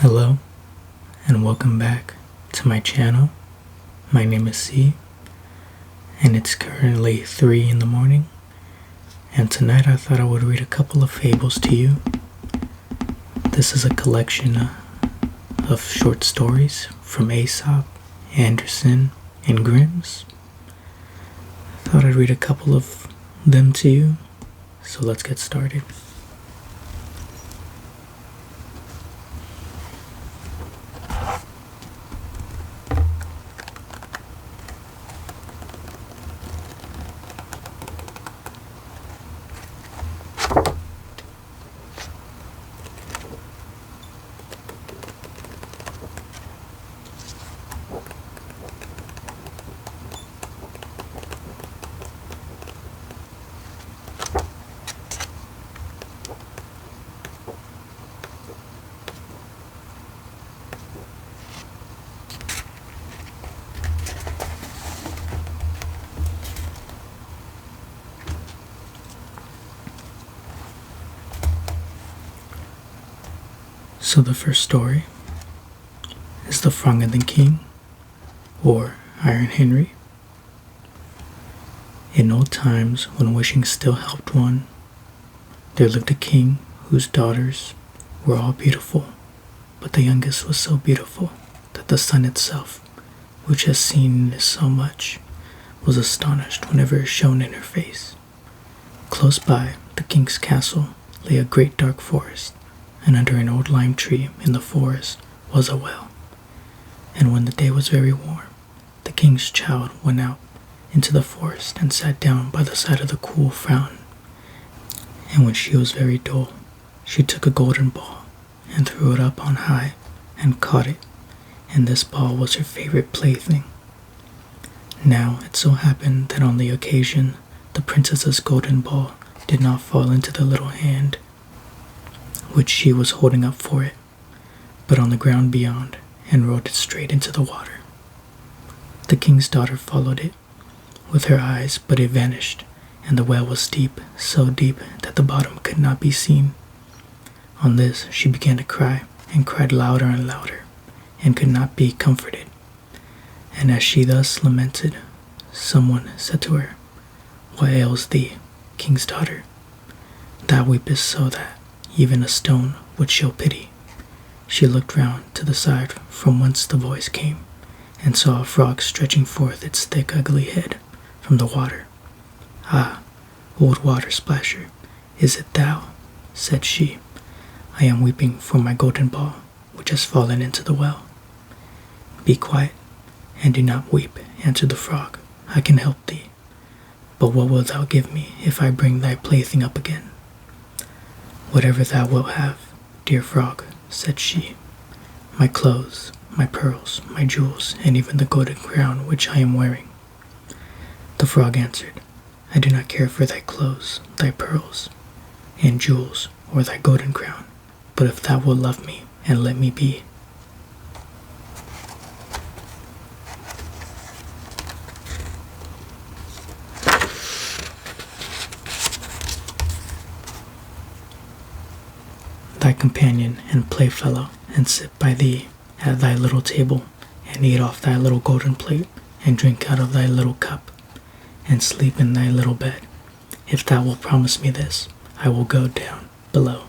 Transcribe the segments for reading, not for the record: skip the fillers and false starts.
Hello and welcome back to my channel. My name is C and it's currently 3 in the morning, and tonight I thought I would read a couple of fables to you. This is a collection of short stories from Aesop, Andersen, and Grimm's. I thought I'd read a couple of them to you, so let's get started. So the first story is The Frog and the King, or Iron Henry. In old times, when wishing still helped one, there lived a king whose daughters were all beautiful, but the youngest was so beautiful that the sun itself, which has seen this so much, was astonished whenever it shone in her face. Close by the king's castle lay a great dark forest, and under an old lime tree in the forest was a well. And when the day was very warm, the king's child went out into the forest and sat down by the side of the cool fountain. And when she was very dull, she took a golden ball and threw it up on high and caught it, and this ball was her favorite plaything. Now it so happened that on the occasion the princess's golden ball did not fall into the little hand which she was holding up for it, but on the ground beyond, and rolled it straight into the water. The king's daughter followed it with her eyes, but it vanished, and the well was deep, so deep that the bottom could not be seen. On this she began to cry, and cried louder and louder, and could not be comforted. And as she thus lamented, someone said to her, "What ails thee, king's daughter? Thou weepest so that even a stone would show pity." She looked round to the side from whence the voice came, and saw a frog stretching forth its thick ugly head from the water. "Ah, old water splasher, is it thou?" said she. "I am weeping for my golden ball, which has fallen into the well." "Be quiet, and do not weep," answered the frog. "I can help thee. But what wilt thou give me if I bring thy plaything up again?" "Whatever thou wilt have, dear frog," said she. "My clothes, my pearls, my jewels, and even the golden crown which I am wearing." The frog answered, "I do not care for thy clothes, thy pearls, and jewels, or thy golden crown, but if thou wilt love me and let me be." Thy companion and playfellow, and sit by thee at thy little table, and eat off thy little golden plate, and drink out of thy little cup, and sleep in thy little bed. If thou wilt promise me this, I will go down below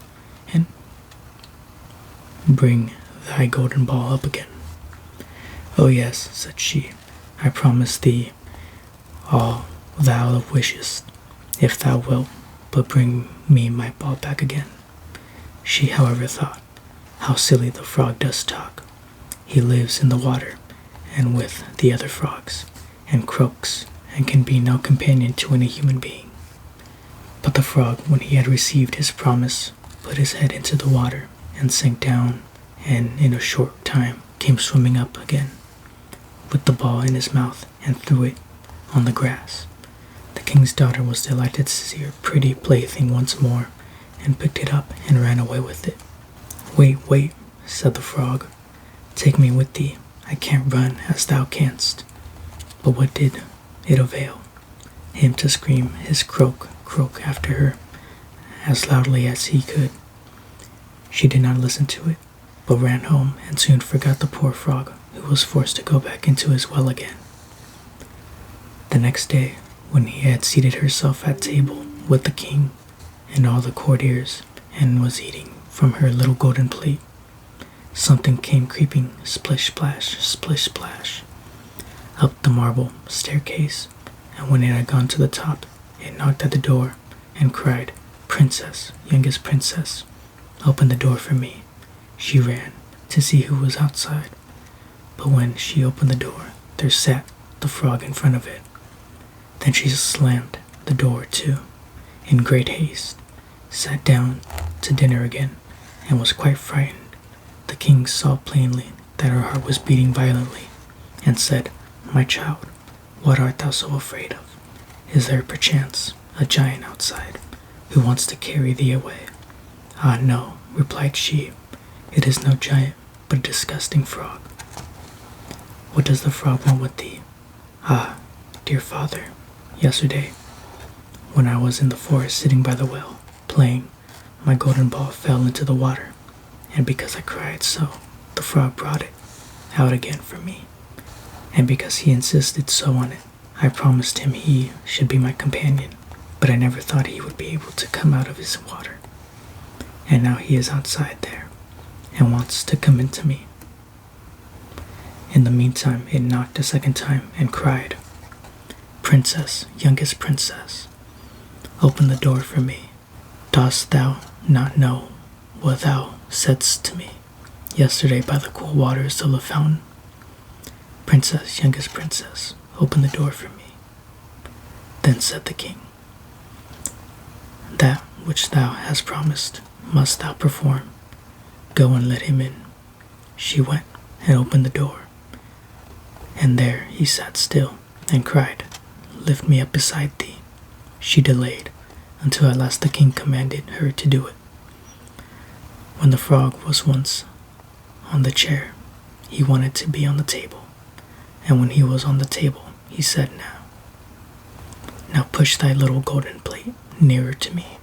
and bring thy golden ball up again." "Oh yes," said she, "I promise thee all thou wishest, if thou wilt but bring me my ball back again." She, however, thought, "How silly the frog does talk. He lives in the water and with the other frogs, and croaks, and can be no companion to any human being." But the frog, when he had received his promise, put his head into the water and sank down, and in a short time came swimming up again with the ball in his mouth, and threw it on the grass. The king's daughter was delighted to see her pretty plaything once more, and picked it up and ran away with it. "Wait, wait," said the frog. "Take me with thee. I can't run as thou canst." But what did it avail him to scream his croak, croak after her as loudly as he could? She did not listen to it, but ran home and soon forgot the poor frog, who was forced to go back into his well again. The next day, when he had seated herself at table with the king and all the courtiers, and was eating from her little golden plate, something came creeping splish splash, up the marble staircase, and when it had gone to the top, it knocked at the door and cried, "Princess, youngest princess, open the door for me." She ran to see who was outside, but when she opened the door, there sat the frog in front of it. Then she slammed the door to, in great haste, sat down to dinner again, and was quite frightened. The king saw plainly that her heart was beating violently, and said, "My child, what art thou so afraid of? Is there perchance a giant outside, who wants to carry thee away?" "Ah, no," replied she, "it is no giant, but a disgusting frog." "What does the frog want with thee?" "Ah, dear father, yesterday, when I was in the forest sitting by the well, playing, my golden ball fell into the water, and because I cried so, the frog brought it out again for me. And because he insisted so on it, I promised him he should be my companion, but I never thought he would be able to come out of his water. And now he is outside there, and wants to come into me." In the meantime, it knocked a second time and cried, "Princess, youngest princess, open the door for me. Dost thou not know what thou saidst to me yesterday by the cool waters of the fountain? Princess, youngest princess, open the door for me." Then said the king, "That which thou hast promised must thou perform. Go and let him in." She went and opened the door, and there he sat still and cried, "Lift me up beside thee." She delayed until at last the king commanded her to do it. When the frog was once on the chair, he wanted to be on the table, and when he was on the table, he said, Now push thy little golden plate nearer to me,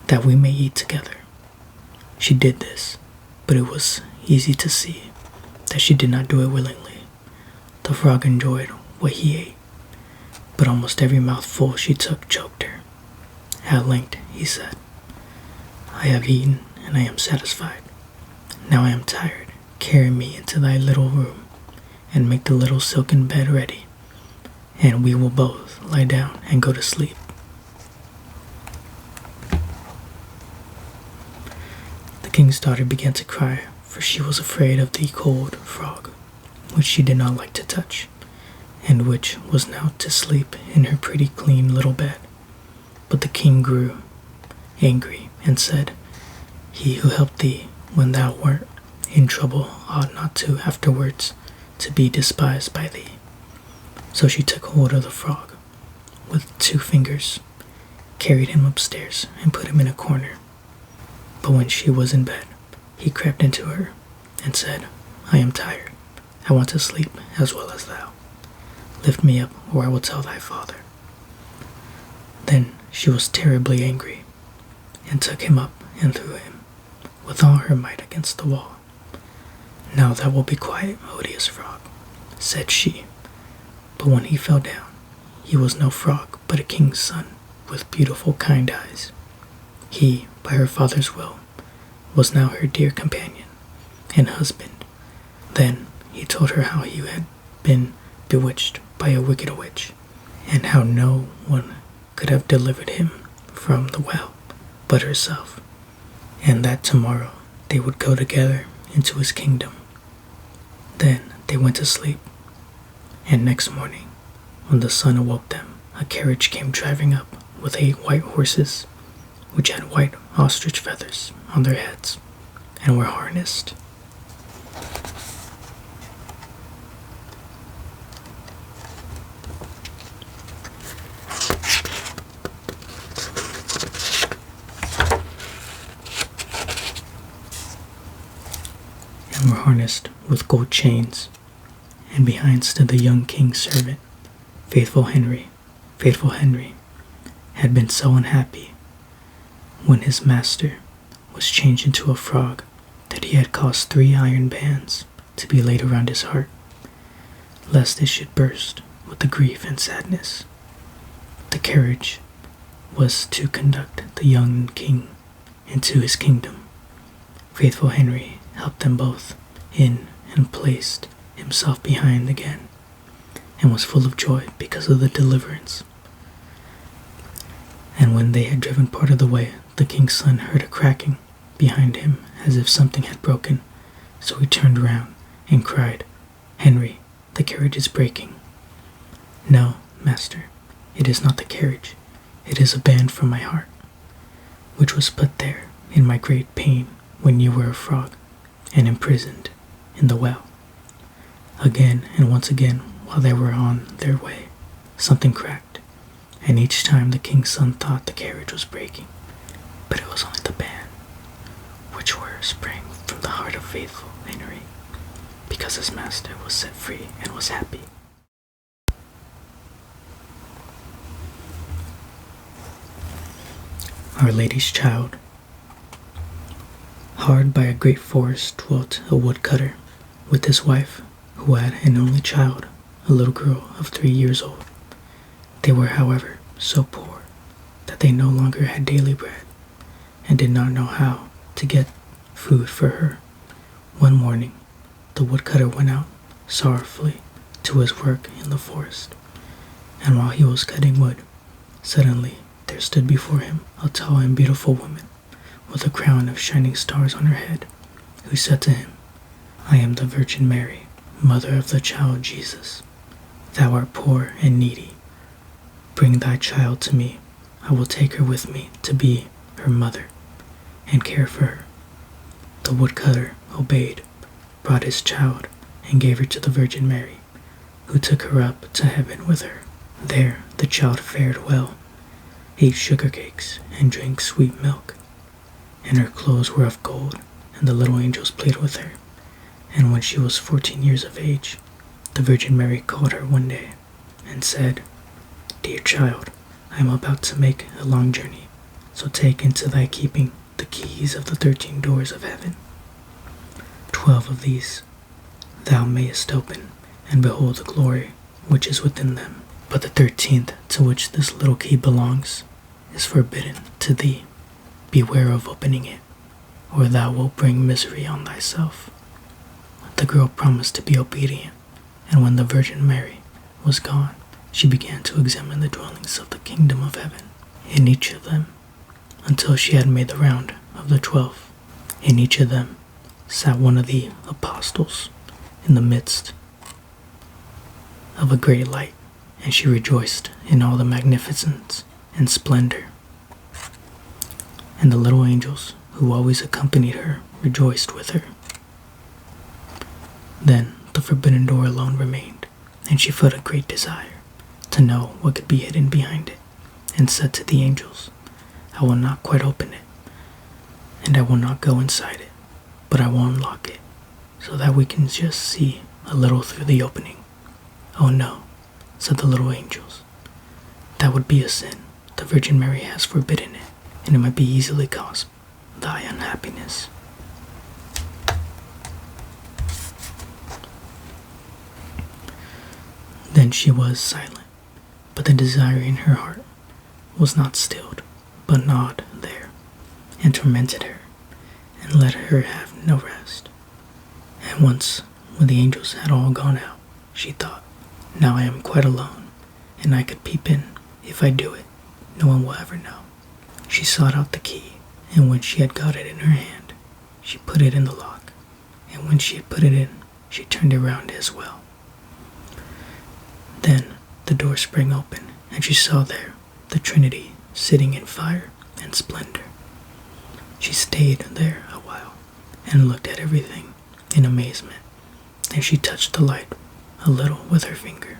that we may eat together." She did this, but it was easy to see that she did not do it willingly. The frog enjoyed what he ate, but almost every mouthful she took choked her. At length he said, "I have eaten and I am satisfied. Now I am tired. Carry me into thy little room and make the little silken bed ready, and we will both lie down and go to sleep." The king's daughter began to cry, for she was afraid of the cold frog, which she did not like to touch, and which was now to sleep in her pretty clean little bed. But the king grew angry and said, "He who helped thee when thou wert in trouble ought not to afterwards to be despised by thee." So she took hold of the frog with 2 fingers, carried him upstairs, and put him in a corner. But when she was in bed, he crept into her and said, "I am tired. I want to sleep as well as thou. Lift me up, or I will tell thy father." Then she was terribly angry, and took him up and threw him with all her might against the wall. "Now thou wilt be quiet, odious frog," said she. But when he fell down, he was no frog, but a king's son, with beautiful kind eyes. He, by her father's will, was now her dear companion and husband. Then he told her how he had been bewitched by a wicked witch, and how no one could have delivered him from the well but herself, and that tomorrow they would go together into his kingdom. Then they went to sleep, and next morning, when the sun awoke them, a carriage came driving up with 8 white horses, which had white ostrich feathers on their heads, and were harnessed. With gold chains, and behind stood the young king's servant, Faithful Henry. Faithful Henry had been so unhappy when his master was changed into a frog that he had caused 3 iron bands to be laid around his heart, lest it should burst with the grief and sadness. The carriage was to conduct the young king into his kingdom. Faithful Henry helped them both in and placed himself behind again, and was full of joy because of the deliverance. And when they had driven part of the way, the king's son heard a cracking behind him as if something had broken, so he turned round and cried, "Henry, the carriage is breaking." "No, master, it is not the carriage, it is a band from my heart, which was put there in my great pain when you were a frog and imprisoned in the well." Again and once again, while they were on their way, something cracked, and each time the king's son thought the carriage was breaking, but it was only the band, which were sprang from the heart of faithful Henry, because his master was set free and was happy. Our Lady's Child. Hard by a great forest dwelt a woodcutter with his wife, who had an only child, a little girl of 3 years old. They were, however, so poor that they no longer had daily bread, and did not know how to get food for her. One morning, the woodcutter went out sorrowfully to his work in the forest, and while he was cutting wood, suddenly there stood before him a tall and beautiful woman, with a crown of shining stars on her head, who said to him, "I am the Virgin Mary, mother of the child Jesus. Thou art poor and needy. Bring thy child to me. I will take her with me to be her mother, and care for her." The woodcutter obeyed, brought his child, and gave her to the Virgin Mary, who took her up to heaven with her. There the child fared well, ate sugar cakes, and drank sweet milk, and her clothes were of gold, and the little angels played with her. And when she was 14 years of age, the Virgin Mary called her one day, and said, "Dear child, I am about to make a long journey, so take into thy keeping the keys of the 13 doors of heaven. 12 of these thou mayest open, and behold the glory which is within them. But the 13th, to which this little key belongs, is forbidden to thee. Beware of opening it, or thou wilt bring misery on thyself." The girl promised to be obedient, and when the Virgin Mary was gone, she began to examine the dwellings of the kingdom of heaven, in each of them, until she had made the round of the 12. In each of them sat one of the apostles in the midst of a great light, and she rejoiced in all the magnificence and splendor. And the little angels who always accompanied her rejoiced with her. Then the forbidden door alone remained, and she felt a great desire to know what could be hidden behind it, and said to the angels, "I will not quite open it, and I will not go inside it, but I will unlock it, so that we can just see a little through the opening." "Oh no," said the little angels, "that would be a sin. The Virgin Mary has forbidden it, and it might be easily cause thy unhappiness." Then she was silent, but the desire in her heart was not stilled, but gnawed there, and tormented her, and let her have no rest. And once, when the angels had all gone out, she thought, "Now I am quite alone, and I could peep in. If I do it, no one will ever know." She sought out the key, and when she had got it in her hand, she put it in the lock, and when she had put it in, she turned it round as well. Then the door sprang open, and she saw there the Trinity sitting in fire and splendor. She stayed there a while, and looked at everything in amazement. Then she touched the light a little with her finger,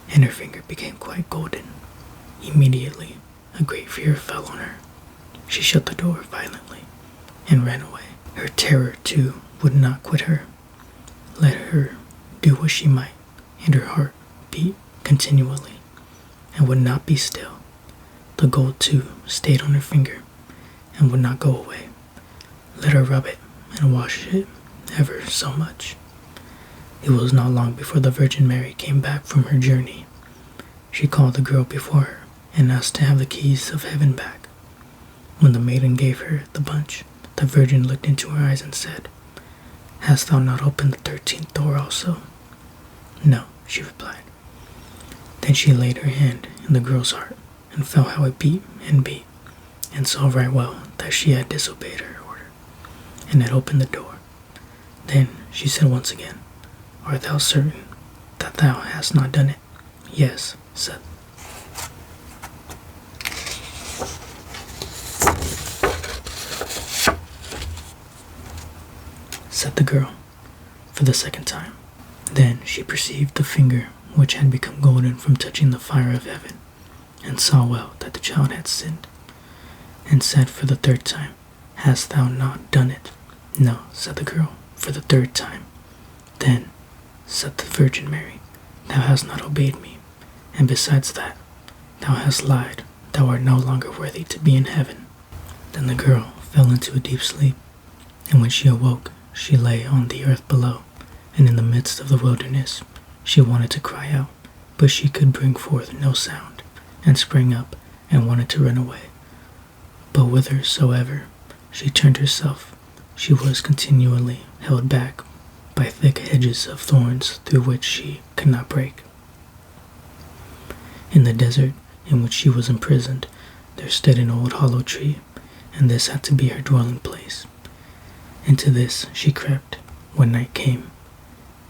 and her finger became quite golden. Immediately a great fear fell on her. She shut the door violently, and ran away. Her terror, too, would not quit her. Let her do what she might, and her heart beat continually, and would not be still. The gold, too, stayed on her finger, and would not go away. Let her rub it and wash it ever so much. It was not long before the Virgin Mary came back from her journey. She called the girl before her and asked to have the keys of heaven back. When the maiden gave her the bunch, the Virgin looked into her eyes and said, "Hast thou not opened the 13th door also?" "No," she replied. Then she laid her hand in the girl's heart and felt how it beat, and saw right well that she had disobeyed her order, and had opened the door. Then she said once again, "Art thou certain that thou hast not done it?" "Yes," said the girl, for the second time. Then she perceived the finger which had become golden from touching the fire of heaven, and saw well that the child had sinned, and said for the third time, "Hast thou not done it?" "No," said the girl, for the third time. Then said the Virgin Mary, "Thou hast not obeyed me, and besides that, thou hast lied. Thou art no longer worthy to be in heaven." Then the girl fell into a deep sleep, and when she awoke, she lay on the earth below, and in the midst of the wilderness. She wanted to cry out, but she could bring forth no sound, and sprang up and wanted to run away. But whithersoever she turned herself, she was continually held back by thick hedges of thorns through which she could not break. In the desert in which she was imprisoned, there stood an old hollow tree, and this had to be her dwelling place. Into this she crept when night came,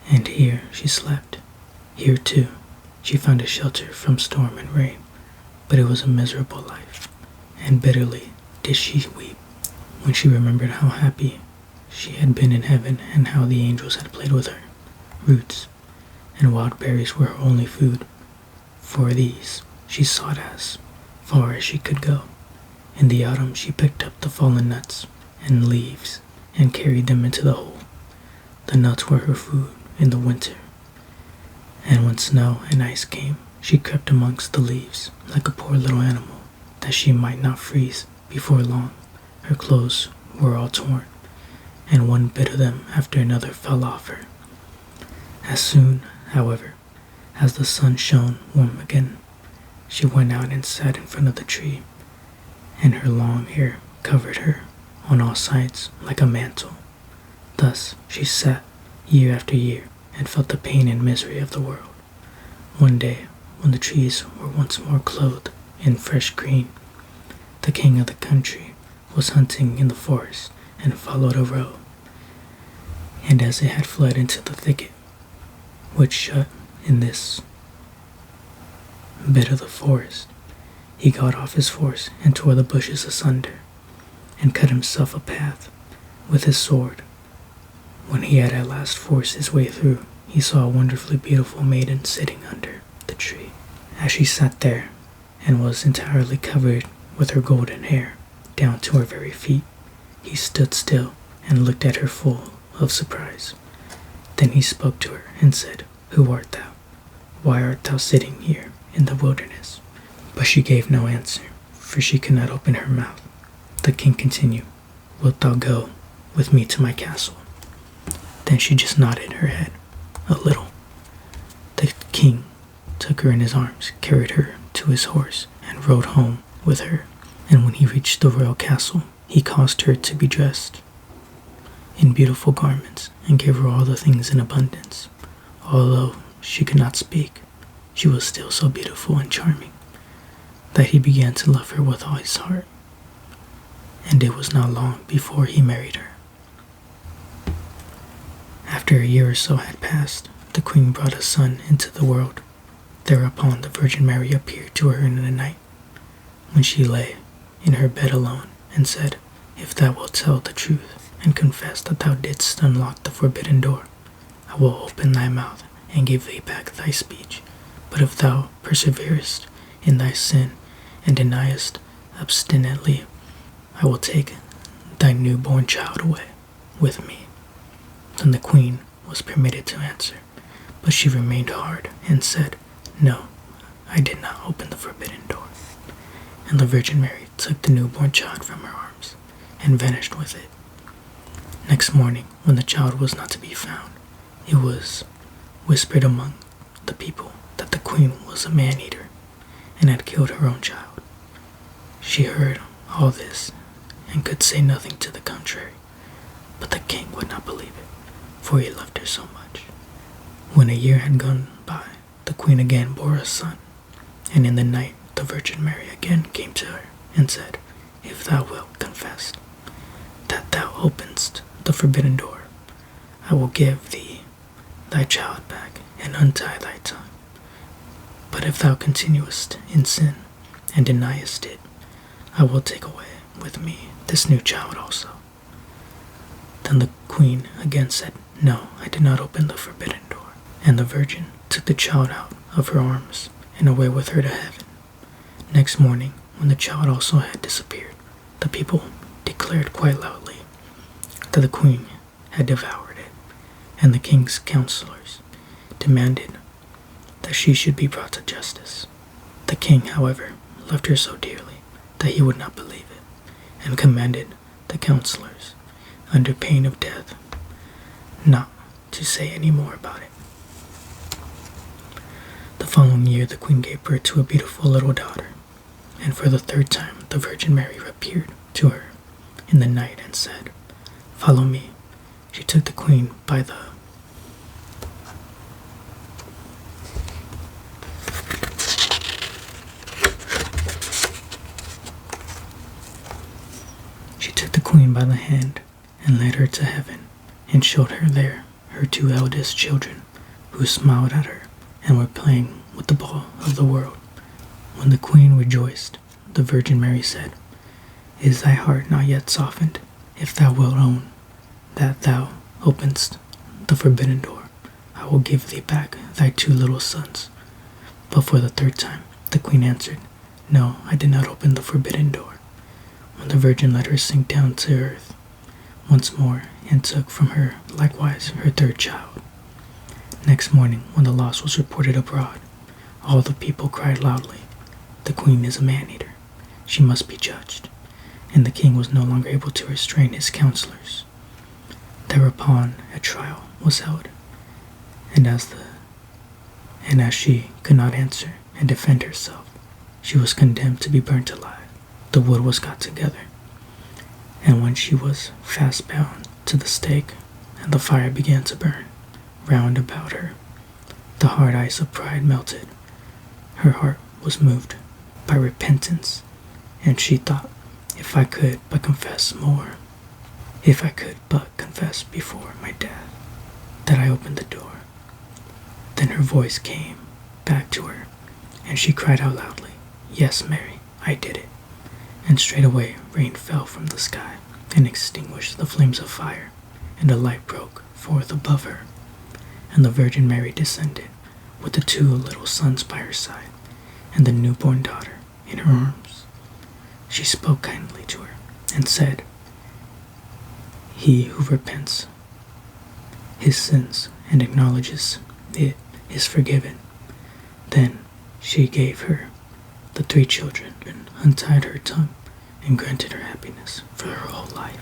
and here she slept. Here, too, she found a shelter from storm and rain, but it was a miserable life, and bitterly did she weep when she remembered how happy she had been in heaven and how the angels had played with her. Roots and wild berries were her only food. For these she sought as far as she could go. In the autumn she picked up the fallen nuts and leaves and carried them into the hole. The nuts were her food in the winter, and when snow and ice came, she crept amongst the leaves like a poor little animal, that she might not freeze. Before long, her clothes were all torn, and one bit of them after another fell off her. As soon, however, as the sun shone warm again, she went out and sat in front of the tree, and her long hair covered her on all sides like a mantle. Thus she sat year after year and felt the pain and misery of the world. One day, when the trees were once more clothed in fresh green, the king of the country was hunting in the forest and followed a roe, and as it had fled into the thicket which shut in this bit of the forest, he got off his horse and tore the bushes asunder, and cut himself a path with his sword. When he had at last forced his way through, he saw a wonderfully beautiful maiden sitting under the tree. As she sat there and was entirely covered with her golden hair down to her very feet, he stood still and looked at her full of surprise. Then he spoke to her and said, "Who art thou? Why art thou sitting here in the wilderness?" But she gave no answer, for she could not open her mouth. The king continued, "Wilt thou go with me to my castle?" Then she just nodded her head a little. The king took her in his arms, carried her to his horse, and rode home with her. And when he reached the royal castle, he caused her to be dressed in beautiful garments, and gave her all the things in abundance. Although she could not speak, she was still so beautiful and charming that he began to love her with all his heart. And it was not long before he married her. After a year or so had passed, the queen brought a son into the world. Thereupon the Virgin Mary appeared to her in the night, when she lay in her bed alone, and said, "If thou wilt tell the truth, and confess that thou didst unlock the forbidden door, I will open thy mouth and give thee back thy speech. But if thou perseverest in thy sin, and deniest obstinately, I will take thy newborn child away with me." Then the queen was permitted to answer, but she remained hard and said, "No, I did not open the forbidden door." And the Virgin Mary took the newborn child from her arms and vanished with it. Next morning, when the child was not to be found, it was whispered among the people that the queen was a man-eater and had killed her own child. She heard all this and could say nothing to the contrary, but the king would not believe it, for he loved her so much. When a year had gone by, the queen again bore a son, and in the night the Virgin Mary again came to her and said, "If thou wilt confess that thou openest the forbidden door, I will give thee thy child back and untie thy tongue. But if thou continuest in sin and deniest it, I will take away with me this new child also." Then the queen again said, "No, I did not open the forbidden door." And the Virgin took the child out of her arms and away with her to heaven. Next morning, when the child also had disappeared, the people declared quite loudly that the queen had devoured it, and the king's counselors demanded that she should be brought to justice. The king, however, loved her so dearly that he would not believe it, and commanded the counselors, under pain of death, not to say any more about it. The following year, the queen gave birth to a beautiful little daughter, and for the third time the Virgin Mary appeared to her in the night and said, "Follow me." She took the queen by the hand and led her to heaven, and showed her there her two eldest children, who smiled at her and were playing with the ball of the world. When the queen rejoiced, the Virgin Mary said, "Is thy heart not yet softened? If thou wilt own that thou openedst the forbidden door, I will give thee back thy two little sons." But for the third time, the queen answered, "No, I did not open the forbidden door." When the Virgin let her sink down to earth once more, and took from her likewise her third child. Next morning, when the loss was reported abroad, all the people cried loudly, "The queen is a man-eater. She must be judged." And the king was no longer able to restrain his counselors. Thereupon a trial was held, and as she could not answer and defend herself, she was condemned to be burnt alive. The wood was got together, and when she was fast bound to the stake, and the fire began to burn round about her, the hard ice of pride melted. Her heart was moved by repentance, and she thought, if I could but confess before my death that I opened the door. Then her voice came back to her, and she cried out loudly, "Yes, Mary, I did it." And straightway rain fell from the sky and extinguished the flames of fire, and a light broke forth above her. And the Virgin Mary descended with the two little sons by her side and the newborn daughter in her arms. She spoke kindly to her and said, "He who repents his sins and acknowledges it is forgiven." Then she gave her the three children, and untied her tongue, and granted her happiness for her whole life.